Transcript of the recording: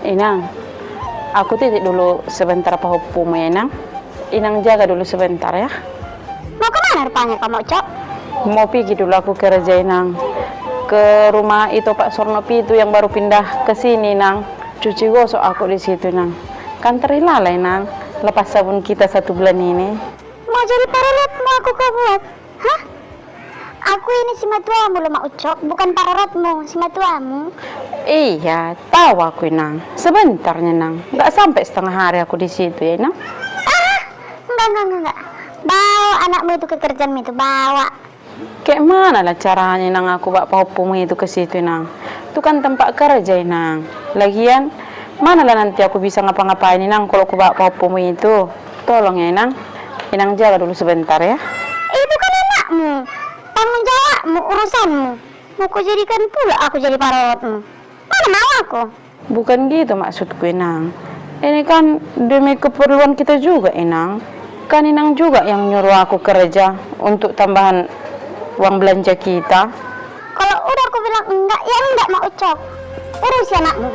Inang, aku titik dulu sebentar apa hukum ya, Inang? Inang jaga dulu sebentar ya. Mau kemana rupanya kamu, Cok? Mau pergi dulu aku kerja, Inang. Ke rumah itu Pak Sornopi itu yang baru pindah ke sini, Nang. Cuci gosok aku di situ, Nang. Kan terilalai, Nang. Lepas sabun kita 1 bulan ini. Mau jadi paralot mau aku kau buat? Hah? Aku ini si matuamu loh, Mak Ucok. Bukan paralotmu, si matuamu. Iya, tahu aku, Nang. Sebentarnya, Nang. Nggak sampai setengah hari aku di situ ya, Nang. Enggak. Bawa anakmu itu ke kerjaanmu itu, bawa. Kayak mana lah caranya, Nang, aku bawa pahupumu itu ke situ, Nang. Itu kan tempat kerja, Nang. Lagian, mana lah nanti aku bisa ngapa-ngapain, Nang, kalau aku bawa pahupumu itu. Tolong ya, Nang. Inang jaga dulu sebentar ya. Itu kan anakmu. Tanggung jawabmu, urusanmu. Mau kau jadikan pula aku jadi paralotmu. Mana mau aku? Bukan gitu maksudku, Inang. Ini kan demi keperluan kita juga, Inang. Kan Inang juga yang nyuruh aku kerja untuk tambahan uang belanja kita. Kalau udah aku bilang enggak, ya enggak, Mak Ucok. Urus anakmu.